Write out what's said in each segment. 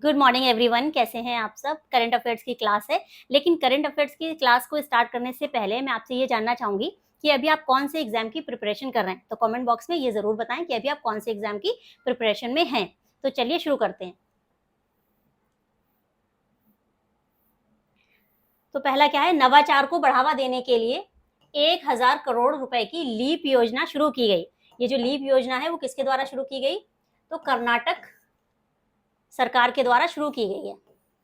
Good morning everyone, कैसे हैं आप सब। करंट अफेयर्स की क्लास है, लेकिन करंट अफेयर्स की क्लास को स्टार्ट करने से पहले मैं आपसे ये जानना चाहूंगी कि अभी आप कौन से एग्जाम की प्रिपरेशन कर रहे हैं। तो कमेंट बॉक्स में ये जरूर बताएं कि अभी आप कौन से एग्जाम की प्रिपरेशन में हैं। तो चलिए शुरू करते हैं। तो पहला क्या है, नवाचार को बढ़ावा देने के लिए 1000 करोड़ रुपए की लीप योजना शुरू की गई। ये जो लीप योजना है वो किसके द्वारा शुरू की गई, तो कर्नाटक सरकार के द्वारा शुरू की गई है।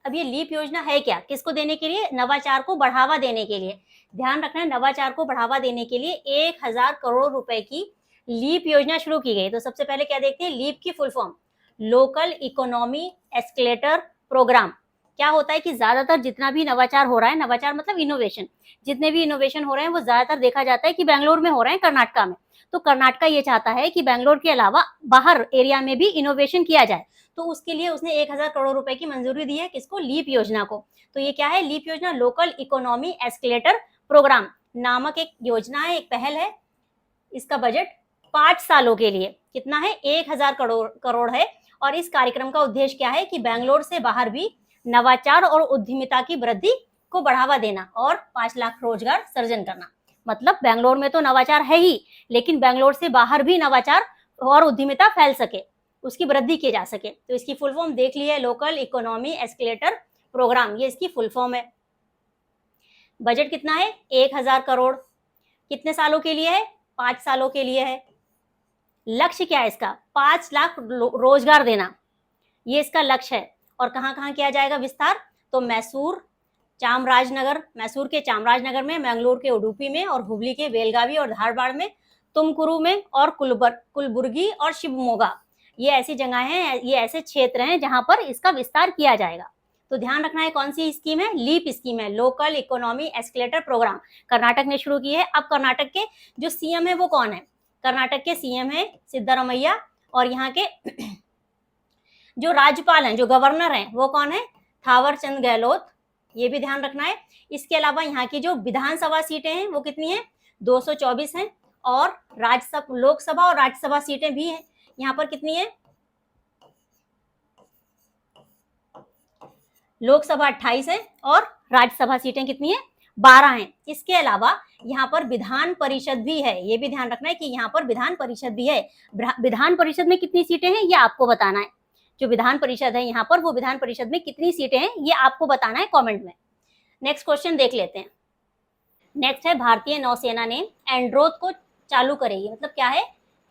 अब ये लीप योजना है क्या, किसको देने के लिए, नवाचार को बढ़ावा देने के लिए। ध्यान रखना है, नवाचार को बढ़ावा देने के लिए 1000 करोड़ रुपए की लीप योजना शुरू की गई। तो सबसे पहले क्या देखते हैं, लीप की full form local economy escalator programme. क्या होता है कि ज्यादातर जितना भी नवाचार हो रहा है, नवाचार मतलब इनोवेशन, जितने भी इनोवेशन हो रहे हैं वो ज्यादातर देखा जाता है कि बेंगलोर में हो रहे हैं, कर्नाटका में। तो कर्नाटका ये चाहता है कि बेंगलोर के अलावा बाहर एरिया में भी इनोवेशन किया जाए। तो उसके लिए उसने 1000 करोड़ रुपए की मंजूरी दी है, किसको, लीप योजना को। तो ये क्या है, लीप योजना लोकल इकोनॉमी एस्केलेटर प्रोग्राम नामक एक योजना है, एक पहल है। इसका बजट 5 सालों के लिए कितना है, 1000 करोड़ है। और इस कार्यक्रम का उद्देश्य क्या है कि बेंगलोर से बाहर भी नवाचार और उद्यमिता की वृद्धि को बढ़ावा देना और 5 लाख रोजगार सृजन करना। मतलब बेंगलोर में तो नवाचार है ही, लेकिन बेंगलोर से बाहर भी नवाचार और उद्यमिता फैल सके, उसकी वृद्धि की जा सके। तो इसकी फुल फॉर्म देख ली है, लोकल इकोनॉमी एस्केलेटर प्रोग्राम, ये इसकी फुल फॉर्म है। बजट कितना है, 1000 करोड़। कितने सालों के लिए है, 5 सालों के लिए है। लक्ष्य क्या है इसका, 5 लाख रोजगार देना, ये इसका लक्ष्य है। और कहाँ कहाँ किया जाएगा विस्तार, तो मैसूर, चामराजनगर, मैसूर के चामराजनगर में, मैंगलोर के उडुपी में, और हुबली के बेलगावी और धारवाड़ में, तुमकुरु में, और कुलबुर्गी और शिवमोगा। ये ऐसी जगह हैं, ये ऐसे क्षेत्र हैं जहां पर इसका विस्तार किया जाएगा। तो ध्यान रखना है, कौन सी स्कीम है, लीप स्कीम है, local economy escalator programme, Karnataka ने शुरू की है। अब कर्नाटक के जो सीएम है वो कौन है, कर्नाटक के सीएम है सिद्धारमैया, और यहाँ के जो राज्यपाल हैं, जो गवर्नर हैं, वो कौन है, थावर चंद गहलोत। ये भी ध्यान रखना है। इसके अलावा यहाँ की जो विधानसभा सीटें हैं वो कितनी है, 224 हैं। और राज्यसभा, लोकसभा और राज्यसभा सीटें भी हैं, यहाँ पर कितनी है, लोकसभा 28 है और राज्यसभा सीटें कितनी है, 12 हैं। इसके अलावा यहाँ पर विधान परिषद भी है, ये भी ध्यान रखना है कि यहाँ पर विधान परिषद भी है। विधान परिषद में कितनी सीटें हैं ये आपको बताना है। जो विधान परिषद है यहाँ पर, वो विधान परिषद में कितनी सीटें हैं ये आपको बताना है कमेंट में। नेक्स्ट क्वेश्चन देख लेते हैं। नेक्स्ट है, भारतीय नौसेना ने एंड्रोथ को चालू करेगी। मतलब क्या है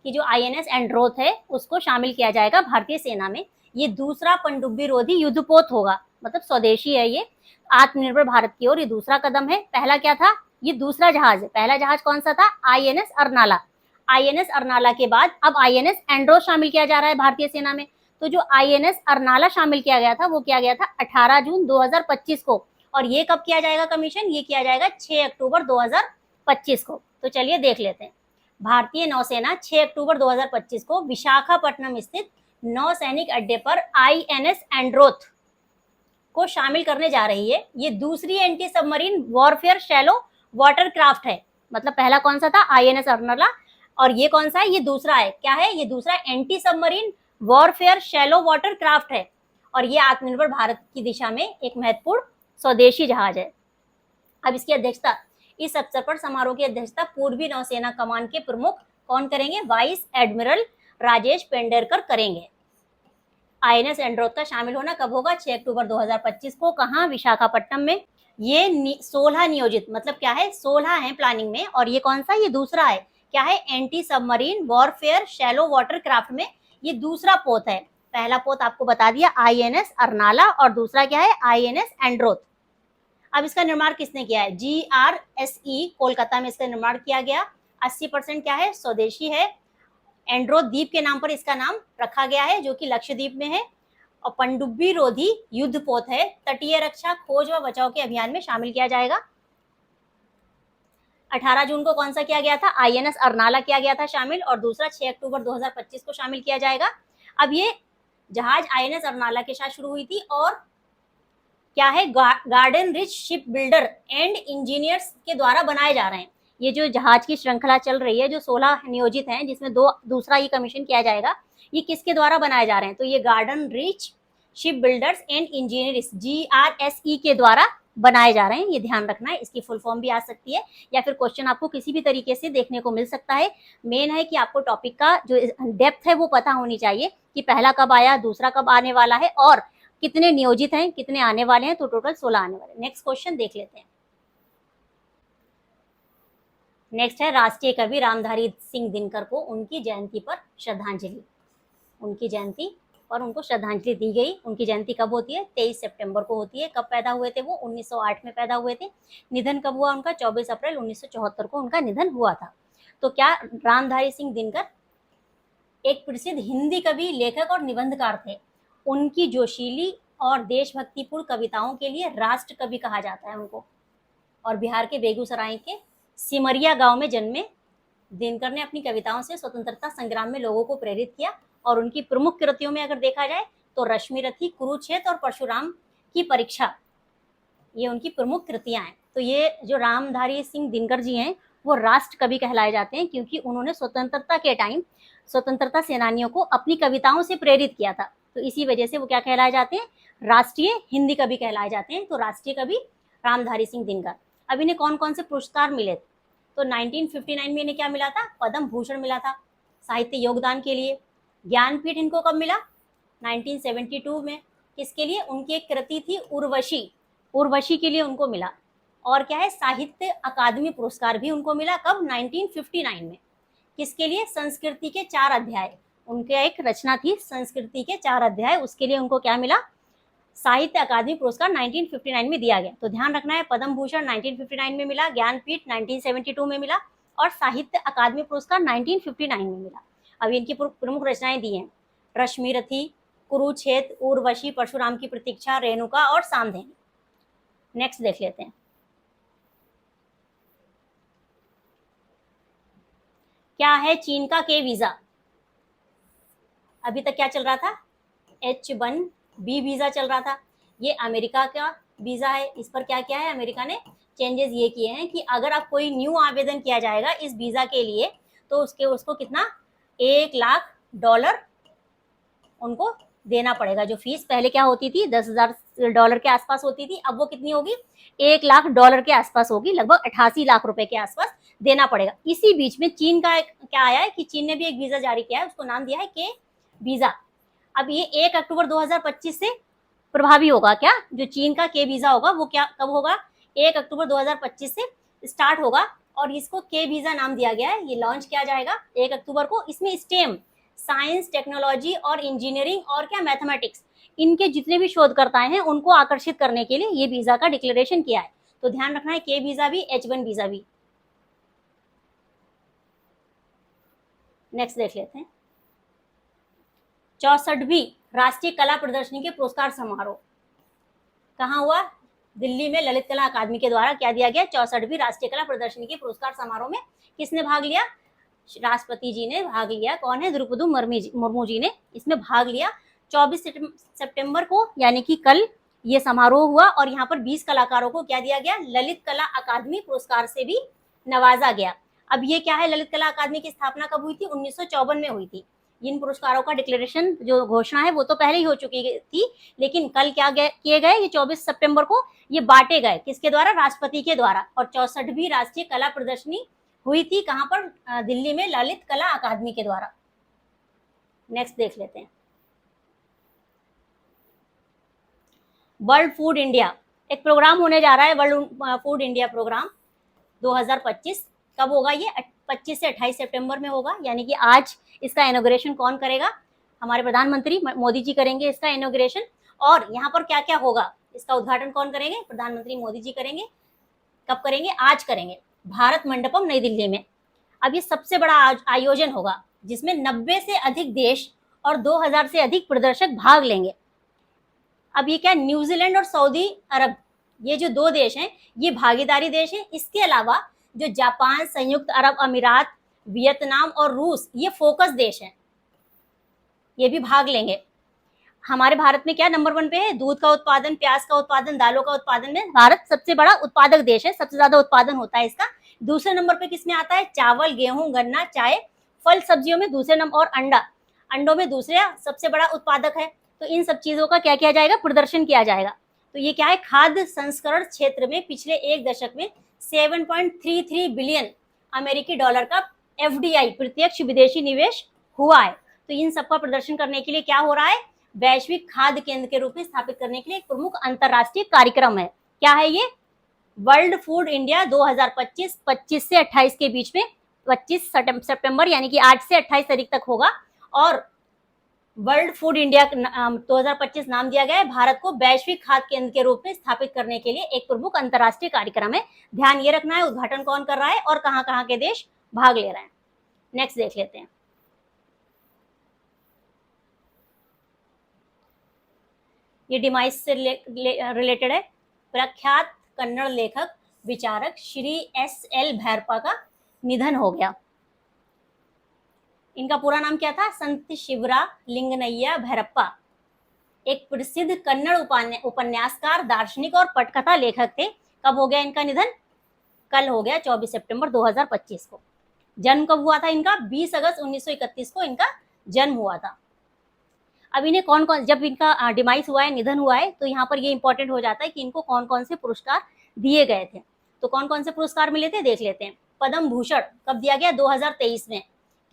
कि जो आईएनएस एंड्रोथ है उसको शामिल किया जाएगा भारतीय सेना में। ये दूसरा पनडुब्बी रोधी युद्धपोत होगा, मतलब स्वदेशी है ये, आत्मनिर्भर भारत की ओर ये दूसरा कदम है। पहला क्या था, ये दूसरा जहाज है। पहला जहाज कौन सा था, आईएनएस अर्नाला। आईएनएस अर्नाला के बाद अब आईएनएस एंड्रोथ शामिल किया जा रहा है भारतीय सेना में। तो जो आईएनएस अर्नाला शामिल किया गया था वो किया गया था 18 जून 2025 को। और ये कब किया जाएगा कमीशन, ये किया जाएगा 6 अक्टूबर 2025 को। तो चलिए देख लेते हैं। भारतीय नौसेना 6 अक्टूबर 2025 को विशाखापट्टनम स्थित नौसैनिक अड्डे पर आईएनएस एंड्रोथ को शामिल करने जा रही है। ये दूसरी anti submarine warfare shallow water craft है। मतलब पहला कौन सा था, आईएनएस अर्नाला, और ये कौन सा है, ये दूसरा है। क्या है, ये दूसरा anti submarine warfare shallow water craft है। और ये आत्मनिर्भर भारत की दिशा में एक महत्वपूर्ण स्वदेशी जहाज है। अब इसकी अध्यक्षता, इस अवसर पर समारोह की अध्यक्षता पूर्वी नौसेना कमान के प्रमुख कौन करेंगे, वाइस एडमिरल राजेश पेंडेरकर करेंगे। आईएनएस एंड्रोथ का शामिल होना कब होगा, 6 अक्टूबर 2025 को। कहाँ, विशाखापट्टनम में। ये 16 नियोजित, मतलब क्या है, 16 है प्लानिंग में। और ये कौन सा, ये दूसरा है। क्या है, anti submarine warfare shallow water craft में ये दूसरा पोत है। पहला पोत आपको बता दिया आईएनएस अर्नाला, और दूसरा क्या है, आईएनएस एंड्रोथ। अब इसका निर्माण किसने किया है, जीआरएसई कोलकाता में इसका निर्माण किया गया। 80% क्या है, स्वदेशी है। एंड्रोथ द्वीप के नाम पर इसका नाम रखा गया है, जो कि लक्षद्वीप में है। और पनडुब्बी रोधी युद्धपोत है, तटीय रक्षा, खोज व बचाव के अभियान में शामिल किया जाएगा। 18 जून को कौन सा किया गया था, आईएनएस अर्नाला किया गया था शामिल, और दूसरा 6 अक्टूबर 2025 को शामिल किया जाएगा। अब ये जहाज आईएनएस अर्नाला के साथ शुरू हुई थी, और क्या है, garden rich ship builder and engineers के द्वारा बनाए जा रहे हैं। ये जो जहाज की श्रृंखला चल रही है, जो 16 नियोजित हैं, जिसमें दूसरा ये कमीशन किया जाएगा, ये किसके द्वारा बनाए जा रहे हैं, तो ये garden rich ship builders and engineers, GRSE के द्वारा बनाए जा रहे हैं, ये ध्यान रखना है। इसकी फुल फॉर्म भी आ सकती है या फिर क्वेश्चन आपको किसी भी तरीके से देखने को मिल सकता है। मेन है कि आपको टॉपिक का जो डेप्थ है वो पता होनी चाहिए कि पहला कब आया, दूसरा कब आने वाला है और कितने नियोजित हैं, कितने आने वाले हैं। तो टोटल 16 आने वाले हैं। नेक्स्ट क्वेश्चन देख लेते हैं। नेक्स्ट है राष्ट्रीय कवि रामधारी सिंह दिनकर को उनकी जयंती पर श्रद्धांजलि। उनकी जयंती और उनको श्रद्धांजलि दी गई। उनकी जयंती कब होती है? 23 सितंबर को होती है। कब पैदा हुए थे वो? 1908 में पैदा हुए थे। निधन कब हुआ उनका? 24 अप्रैल 1974 को उनका निधन हुआ था। तो क्या रामधारी सिंह दिनकर एक प्रसिद्ध हिंदी कवि, लेखक और निबंधकार थे। उनकी जोशीली और देशभक्तिपूर्ण कविताओं के लिए राष्ट्र कवि कहा जाता है उनको। और बिहार के बेगूसराय के सिमरिया गांव में जन्मे दिनकर ने अपनी कविताओं से स्वतंत्रता संग्राम में लोगों को प्रेरित किया। और उनकी प्रमुख कृतियों में अगर देखा जाए तो रश्मिरथी, कुरुक्षेत्र और परशुराम की परीक्षा, ये उनकी प्रमुख कृतियां हैं। तो ये जो रामधारी सिंह दिनकर जी हैं वो राष्ट्र कवि कहलाए जाते हैं क्योंकि उन्होंने स्वतंत्रता के टाइम स्वतंत्रता सेनानियों को अपनी कविताओं से प्रेरित किया था। तो इसी वजह से वो क्या कहलाए जाते हैं? राष्ट्रीय हिंदी कवि कहलाए जाते हैं। तो राष्ट्रीय कवि रामधारी सिंह दिनकर। अब इन्हें कौन कौन से पुरस्कार मिले? तो 1959 में इन्हें क्या मिला था? पद्म भूषण मिला था साहित्य योगदान के लिए। ज्ञानपीठ इनको कब मिला? 1972 में। किसके लिए? उनकी एक कृति थी उर्वशी, उर्वशी के लिए उनको मिला। और क्या है? साहित्य अकादमी पुरस्कार भी उनको मिला। कब? 1959 में। किसके लिए? संस्कृति के 4 अध्याय, उनके एक रचना थी संस्कृति के 4 अध्याय, उसके लिए उनको क्या मिला? साहित्य अकादमी पुरस्कार 1959 में दिया गया। तो ध्यान रखना है, पद्म भूषण 1959 में मिला, ज्ञानपीठ 1972 में मिला और साहित्य अकादमी पुरस्कार 1959 में मिला। अब इनकी प्रमुख रचनाएं दी हैं, रश्मिरथी, कुरुक्षेत्र, उर्वशी, परशुराम की प्रतीक्षा, रेणुका और सामधेनु। नेक्स्ट देख लेते हैं। क्या है चीन का के वीजा? अभी तक क्या चल रहा था? H1B वीजा चल रहा था। ये अमेरिका का वीजा है। इस पर क्या क्या है? अमेरिका ने चेंजेस ये किए हैं कि अगर आप कोई न्यू आवेदन किया जाएगा इस वीजा के लिए तो उसको कितना? $1,00,000 उनको देना पड़ेगा। जो फीस पहले क्या होती थी? $10,000 के आसपास होती थी, अब वो कितनी होगी? $1,00,000 के आसपास होगी, लगभग 88 लाख रुपए के आसपास देना पड़ेगा। इसी बीच में चीन का क्या आया है कि चीन ने भी एक वीजा जारी किया है, उसको नाम दिया है के वीजा। अब ये 1 अक्टूबर 2025 से प्रभावी होगा। क्या? जो चीन का के वीजा होगा वो क्या कब होगा? 1 अक्टूबर 2025 से स्टार्ट होगा और इसको के वीजा नाम दिया गया है। ये लॉन्च किया जाएगा 1 अक्टूबर को। इसमें स्टेम, साइंस, टेक्नोलॉजी और इंजीनियरिंग और क्या मैथमेटिक्स, इनके जितने भी शोधकर्ता हैं उनको आकर्षित करने के लिए ये वीजा का डिक्लेरेशन किया है। तो ध्यान रखना है, के वीजा भी, H1 वीजा भी। नेक्स्ट देख लेते हैं। 64वीं राष्ट्रीय कला प्रदर्शनी के पुरस्कार समारोह कहाँ हुआ? दिल्ली में ललित कला अकादमी के द्वारा क्या दिया गया? 64वीं राष्ट्रीय कला प्रदर्शनी के पुरस्कार समारोह में किसने भाग लिया? राष्ट्रपति जी ने भाग लिया। कौन है? द्रौपदी मुर्मू जी ने इसमें भाग लिया। 24 सितंबर को यानी कि कल ये समारोह हुआ और यहाँ पर 20 कलाकारों को क्या दिया गया? ललित कला अकादमी पुरस्कार से भी नवाजा गया। अब ये क्या है? ललित कला अकादमी की स्थापना कब हुई थी? 1954 में हुई थी। इन पुरस्कारों का डिक्लेरेशन जो घोषणा है वो तो पहले ही हो चुकी थी, लेकिन कल क्या किए गए? ये 24 सितंबर को ये बांटे गए। किसके द्वारा? राष्ट्रपति के द्वारा। और 64वीं राष्ट्रीय कला प्रदर्शनी हुई थी कहां पर? दिल्ली में ललित कला अकादमी के द्वारा। नेक्स्ट देख लेते हैं। वर्ल्ड फूड इंडिया एक प्रोग्राम होने जा रहा है, वर्ल्ड फूड इंडिया प्रोग्राम 2025। कब होगा ये? 25 से 28 सितंबर में होगा। यानी कि आज इसका इनॉग्रेशन कौन करेगा? हमारे प्रधानमंत्री मोदी जी करेंगे इसका इनॉग्रेशन। और यहाँ पर क्या क्या होगा? इसका उद्घाटन कौन करेंगे? प्रधानमंत्री मोदी जी करेंगे। कब करेंगे? आज करेंगे, भारत मंडपम नई दिल्ली में। अब ये सबसे बड़ा आयोजन होगा जिसमें 90 से अधिक देश और 2000 से अधिक प्रदर्शक भाग लेंगे। अब ये क्या? न्यूजीलैंड और सऊदी अरब, ये जो 2 देश हैं ये भागीदारी देश हैं। इसके अलावा जो जापान, संयुक्त अरब अमीरात, वियतनाम और रूस, ये फोकस देश हैं, ये भी भाग लेंगे। हमारे भारत में क्या नंबर 1 पे है? दूध का उत्पादन, प्याज का उत्पादन, दालों का उत्पादन में भारत सबसे बड़ा उत्पादक देश है, सबसे ज्यादा उत्पादन होता है इसका। दूसरे नंबर पे किसमें आता है? चावल, गेहूं, गन्ना, चाय। फल सब्जियों में दूसरे नंबर, और अंडों में दूसरा सबसे बड़ा उत्पादक है। तो इन सब चीजों का क्या किया जाएगा, प्रदर्शन किया जाएगा। तो ये क्या है, खाद्य संस्करण क्षेत्र में पिछले एक दशक में 7.33 बिलियन अमेरिकी डॉलर का FDI प्रत्यक्ष विदेशी निवेश हुआ है। तो इन सबका प्रदर्शन करने के लिए क्या हो रहा है, वैश्विक खाद्य केंद्र के रूप में स्थापित करने के लिए एक प्रमुख अंतरराष्ट्रीय कार्यक्रम है। क्या है ये, वर्ल्ड फूड इंडिया 2025 25 से 28 के बीच में, 25 सितंबर यानी कि 8 से 28 तारीख तक होगा। और वर्ल्ड फूड इंडिया 2025 नाम दिया गया है भारत को वैश्विक खाद्य केंद्र के रूप में स्थापित करने के लिए एक प्रमुख अंतरराष्ट्रीय कार्यक्रम है। ध्यान ये रखना है उद्घाटन कौन कर रहा है और कहां कहां के देश भाग ले रहे हैं। नेक्स्ट देख लेते हैं। ये डिमाइस से रिलेटेड है। प्रख्यात कन्नड़ लेखक विचारक श्री SL भैरप्पा का निधन हो गया। इनका पूरा नाम क्या था, संत शिवरा लिंगनैया भैरप्पा। एक प्रसिद्ध कन्नड़ उपन्यासकार, दार्शनिक और पटकथा लेखक थे। कब हो गया इनका निधन, कल हो गया 24 सितंबर 2025 को। जन्म कब हुआ था इनका, 20 अगस्त 1931 को इनका जन्म हुआ था। अब इन्हें कौन कौन, जब इनका डिमाइस हुआ है, निधन हुआ है, तो यहाँ पर ये इंपॉर्टेंट हो जाता है कि इनको कौन कौन से पुरस्कार दिए गए थे। तो कौन कौन से पुरस्कार मिले थे देख लेते हैं। पद्म भूषण कब दिया गया, 2023 में।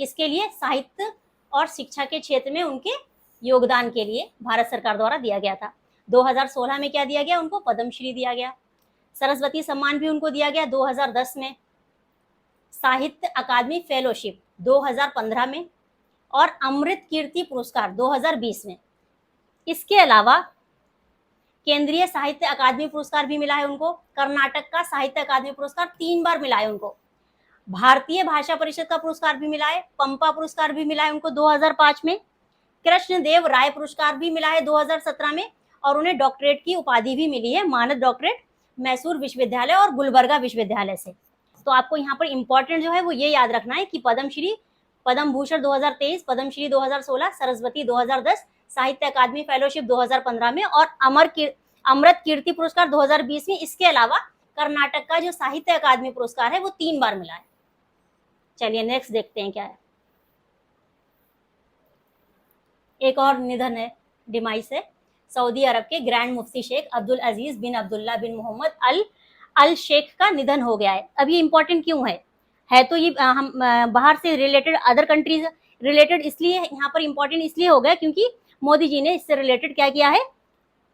किसके लिए, साहित्य और शिक्षा के क्षेत्र में उनके योगदान के लिए भारत सरकार द्वारा दिया गया था। 2016 में क्या दिया गया उनको, पद्मश्री दिया गया। सरस्वती सम्मान भी उनको दिया गया 2010 में। साहित्य अकादमी फेलोशिप 2015 में और अमृत कीर्ति पुरस्कार 2020 में। इसके अलावा केंद्रीय साहित्य अकादमी पुरस्कार भी मिला है उनको। कर्नाटक का साहित्य अकादमी पुरस्कार 3 बार मिला है उनको। भारतीय भाषा परिषद का पुरस्कार भी मिला है। पंपा पुरस्कार भी मिला है उनको 2005 में। कृष्णदेव राय पुरस्कार भी मिला है 2017 में। और उन्हें डॉक्टरेट की उपाधि भी मिली है, मानद डॉक्टरेट, मैसूर विश्वविद्यालय और गुलबर्गा विश्वविद्यालय से। तो आपको यहाँ पर इंपॉर्टेंट जो है वो ये याद रखना है कि पद्मश्री, पद्म भूषण 2023, पद्मश्री 2016, सरस्वती 2010, साहित्य अकादमी फेलोशिप 2015 में और अमृत कीर्ति पुरस्कार 2020 में। इसके अलावा कर्नाटक का जो साहित्य अकादमी पुरस्कार है वो 3 बार मिला है। चलिए नेक्स्ट देखते हैं क्या है। एक और निधन है, डिमाइस है। सऊदी अरब के ग्रैंड मुफ्ती शेख अब्दुल अजीज बिन अब्दुल्ला बिन मोहम्मद अल शेख का निधन हो गया है। अब ये इंपॉर्टेंट क्यों है तो ये हम बाहर से रिलेटेड, अदर कंट्रीज रिलेटेड, इसलिए यहाँ पर इंपॉर्टेंट इसलिए हो गया क्योंकि मोदी जी ने इससे रिलेटेड क्या किया है,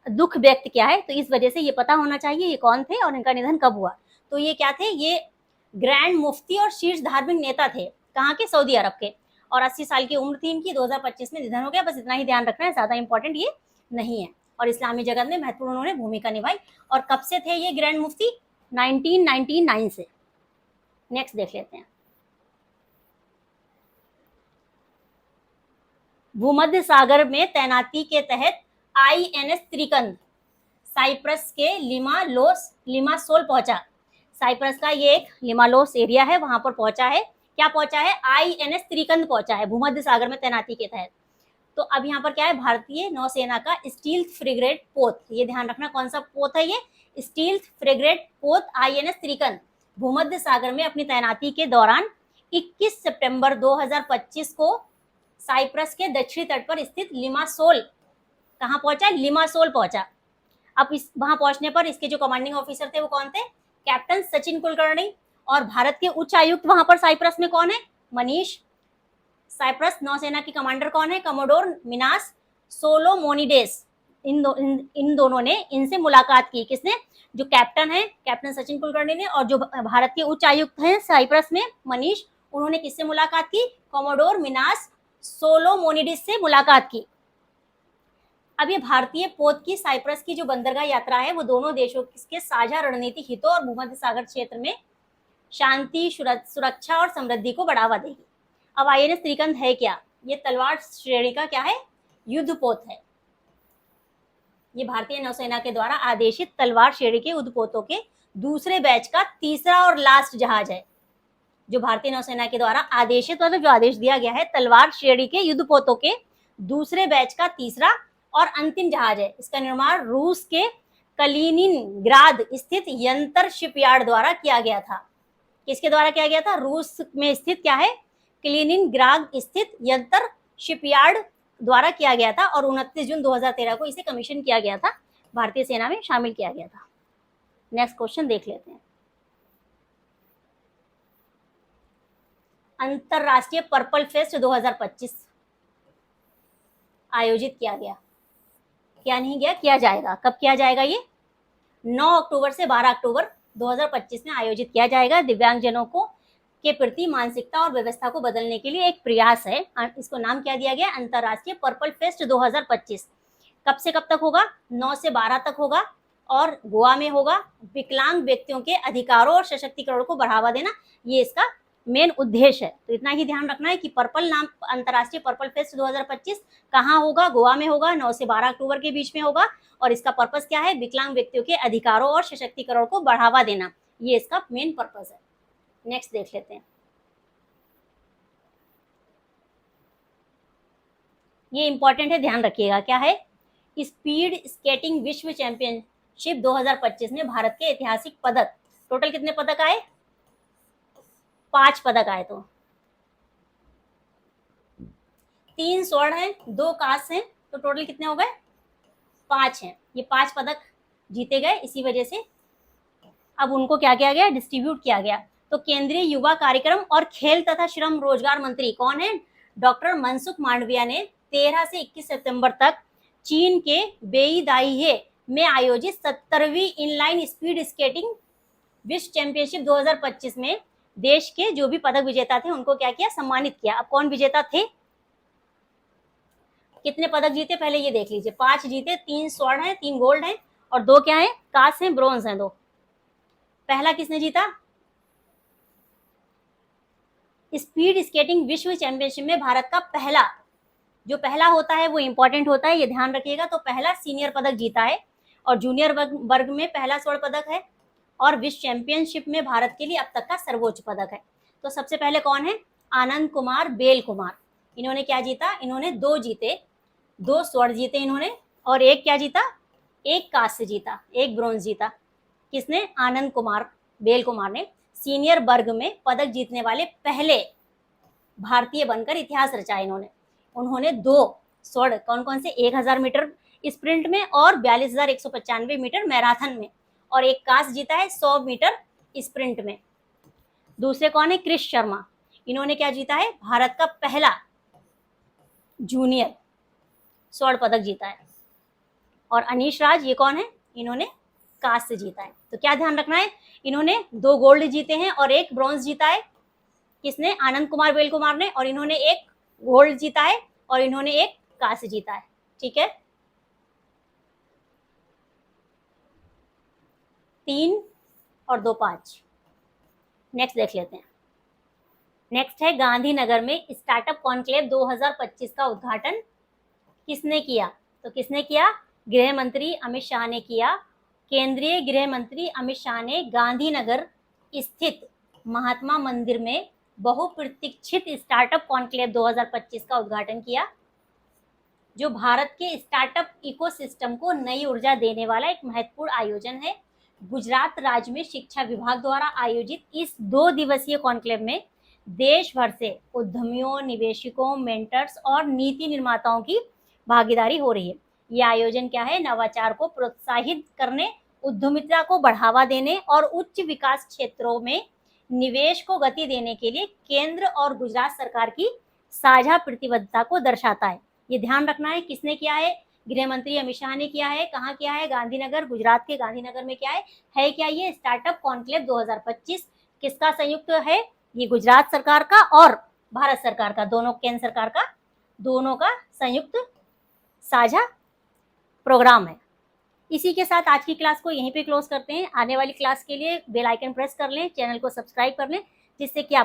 दुख व्यक्त किया है। तो इस वजह से ये पता होना चाहिए ये कौन थे और इनका निधन कब हुआ। तो ये क्या थे, ये ग्रैंड मुफ्ती और शीर्ष धार्मिक नेता थे, कहाँ के, सऊदी अरब के। और 80 साल की उम्र थी इनकी। 2025 में निधन हो गया, बस इतना ही ध्यान रखना है, ज्यादा इंपॉर्टेंट ये नहीं है। और इस्लामी जगत में महत्वपूर्ण उन्होंने भूमिका निभाई। और कब से थे ये ग्रैंड मुफ्ती, 1999 से। नेक्स्ट देख लेते हैं। भूमध्य सागर में तैनाती के तहत INS त्रिकंद साइप्रस के लिमासोल पहुंचा। साइप्रस का ये एक लिमालोस एरिया है, वहां पर पहुंचा है। क्या पहुंचा है, INS त्रिकंद पहुंचा है भूमध्य सागर में तैनाती के तहत। तो अब यहाँ पर क्या है, भारतीय नौसेना का स्टील्थ फ्रिगेट पोत, ये ध्यान रखना कौन सा पोत है, ये स्टील्थ फ्रिगेट पोत INS त्रिकंद भूमध्य सागर में अपनी तैनाती के दौरान 21 सितंबर 2025 को साइप्रस के दक्षिणी तट पर स्थित लिमासोल, कहाँ पहुंचा, लिमासोल पहुंचा। अब इस वहां पहुंचने पर इसके जो कमांडिंग ऑफिसर थे वो कौन थे, कैप्टन सचिन कुलकर्णी। और भारत के उच्च आयुक्त वहां पर साइप्रस में कौन है, मनीष। साइप्रस नौसेना की कमांडर कौन है, कमोडोर मिनास सोलोमोनिडेस। इन दोनों ने इनसे मुलाकात की। किसने, जो कैप्टन है, कैप्टन सचिन कुलकर्णी ने, और जो भारत के उच्च आयुक्त हैं साइप्रस में, मनीष, उन्होंने किससे मुलाकात की, कमोडोर मिनास सोलोमोनिडिस से मुलाकात की। अब ये भारतीय पोत की साइप्रस की जो बंदरगाह यात्रा है वो दोनों देशों के साझा रणनीतिक हितों और भूमध्य सागर क्षेत्र में शांति, सुरक्षा और समृद्धि को बढ़ावा देगी। अब INS त्रिकंद है क्या, ये तलवार श्रेणी का क्या है, युद्ध पोत है। ये भारतीय नौसेना के द्वारा आदेशित तलवार श्रेणी के युद्ध पोतों के दूसरे बैच का तीसरा और लास्ट जहाज है। जो भारतीय नौसेना के द्वारा आदेशित, मतलब जो आदेश दिया गया है तलवार श्रेणी के युद्ध पोतों के दूसरे बैच का तीसरा और अंतिम जहाज है। इसका निर्माण रूस के कलिनिनग्राद स्थित यंत्र शिपयार्ड द्वारा किया गया था। किसके द्वारा किया गया था, रूस में स्थित क्या है, कलिनिनग्राद स्थित यंत्र शिपयार्ड द्वारा किया गया था और 29 जून 2013 को इसे कमीशन किया गया था, भारतीय सेना में शामिल किया गया था। नेक्स्ट क्वेश्चन देख लेते हैं। अंतरराष्ट्रीय पर्पल फेस्ट 2025 आयोजित किया गया, क्या नहीं गया, किया जाएगा। कब किया जाएगा? ये 9 अक्टूबर से 12 अक्टूबर 2025 में आयोजित किया जाएगा। दिव्यांगजनों को के प्रति मानसिकता और व्यवस्था को बदलने के लिए एक प्रयास है। इसको नाम क्या दिया गया? अंतरराष्ट्रीय पर्पल फेस्ट 2025। कब से कब तक होगा? 9 से 12 तक होगा और गोवा में होगा। विकलांग व्यक्तियों के अधिकारों और सशक्तिकरण को बढ़ावा देना, ये इसका मेन उद्देश्य है। तो इतना ही ध्यान रखना है कि पर्पल नाम अंतरराष्ट्रीय पर्पल फेस्ट 2025 कहाँ होगा? गोवा में होगा, 9 से 12 अक्टूबर के बीच में होगा। और इसका पर्पस क्या है? विकलांग व्यक्तियों के अधिकारों और सशक्तिकरण को बढ़ावा देना, ये इसका मेन पर्पस है। नेक्स्ट देख लेते हैं। ये इंपॉर्टेंट है, ध्यान रखिएगा। क्या है? स्पीड स्केटिंग विश्व चैंपियनशिप 2025 में भारत के ऐतिहासिक पदक, टोटल कितने पदक आए? 5 पदक आए। तो 3 स्वर्ण हैं, 2 कांस्य हैं, तो टोटल कितने हो गए? 5 हैं। ये 5 पदक जीते गए। इसी वजह से अब उनको क्या किया गया? डिस्ट्रीब्यूट किया गया। तो केंद्रीय युवा कार्यक्रम और खेल तथा श्रम रोजगार मंत्री कौन है? डॉक्टर मनसुख मांडविया ने 13 से 21 सितंबर तक चीन के बेईदाईहे में आयोजित 17वीं इनलाइन स्पीड स्केटिंग विश्व चैंपियनशिप 2025 में देश के जो भी पदक विजेता थे उनको क्या किया? सम्मानित किया। अब कौन विजेता थे? कितने पदक जीते पहले ये देख लीजिए। 5 जीते, 3 स्वर्ण है, 3 गोल्ड है और 2 क्या है? कांस्य है, ब्रोंज है 2। पहला किसने जीता? स्पीड स्केटिंग विश्व चैंपियनशिप में भारत का पहला, जो पहला होता है वो इंपॉर्टेंट होता है, ये ध्यान रखिएगा। तो पहला सीनियर पदक जीता है और जूनियर वर्ग में पहला स्वर्ण पदक है और विश्व चैंपियनशिप में भारत के लिए अब तक का सर्वोच्च पदक है। तो सबसे पहले कौन है? आनंद कुमार बेल कुमार। इन्होंने क्या जीता? इन्होंने 2 जीते, 2 स्वर्ण जीते इन्होंने और 1 क्या जीता? 1 कांस्य जीता, 1 ब्रोंज जीता। किसने? आनंद कुमार बेल कुमार ने सीनियर वर्ग में पदक जीतने वाले पहले भारतीय बनकर इतिहास रचा इन्होंने। उन्होंने 2 स्वर्ण, कौन कौन से? 1000 मीटर स्प्रिंट में और 42,195 मीटर मैराथन में, और 1 कांस्य जीता है 100 मीटर स्प्रिंट में। दूसरे कौन है? क्रिश शर्मा। इन्होंने क्या जीता है? भारत का पहला जूनियर स्वर्ण पदक जीता है। और अनीश राज, ये कौन है? इन्होंने कांस्य जीता है। तो क्या ध्यान रखना है? इन्होंने 2 गोल्ड जीते हैं और 1 ब्रॉन्ज जीता है। किसने? आनंद कुमार बेल कुमार ने। और इन्होंने 1 गोल्ड जीता है और इन्होंने 1 कांस्य जीता है। ठीक है, 3 और 2 5। नेक्स्ट देख लेते हैं। नेक्स्ट है गांधीनगर में स्टार्टअप कॉन्क्लेव 2025 का उद्घाटन किसने किया? तो किसने किया? गृह मंत्री अमित शाह ने किया। केंद्रीय गृह मंत्री अमित शाह ने गांधीनगर स्थित महात्मा मंदिर में बहुप्रतीक्षित स्टार्टअप कॉन्क्लेव 2025 का उद्घाटन किया, जो भारत के स्टार्टअप इकोसिस्टम को नई ऊर्जा देने वाला एक महत्वपूर्ण आयोजन है। गुजरात राज्य में शिक्षा विभाग द्वारा आयोजित इस 2 दिवसीय कॉन्क्लेव में देश भर से उद्यमियों, निवेशकों, मेंटर्स और नीति निर्माताओं की भागीदारी हो रही है। यह आयोजन क्या है? नवाचार को प्रोत्साहित करने, उद्यमिता को बढ़ावा देने और उच्च विकास क्षेत्रों में निवेश को गति देने के लिए केंद्र और गुजरात सरकार की साझा प्रतिबद्धता को दर्शाता है। ये ध्यान रखना है। किसने किया है? गृह मंत्री अमित शाह ने किया है। कहाँ किया है? गांधीनगर, गुजरात के गांधीनगर में किया है क्या? ये स्टार्टअप कॉन्क्लेव 2025 किसका संयुक्त है? ये गुजरात सरकार का और भारत सरकार का, दोनों केंद्र सरकार का, दोनों का संयुक्त साझा प्रोग्राम है। इसी के साथ आज की क्लास को यहीं पे क्लोज करते हैं। आने वाली क्लास के लिए बेल आइकन प्रेस कर लें, चैनल को सब्सक्राइब कर लें, जिससे कि आप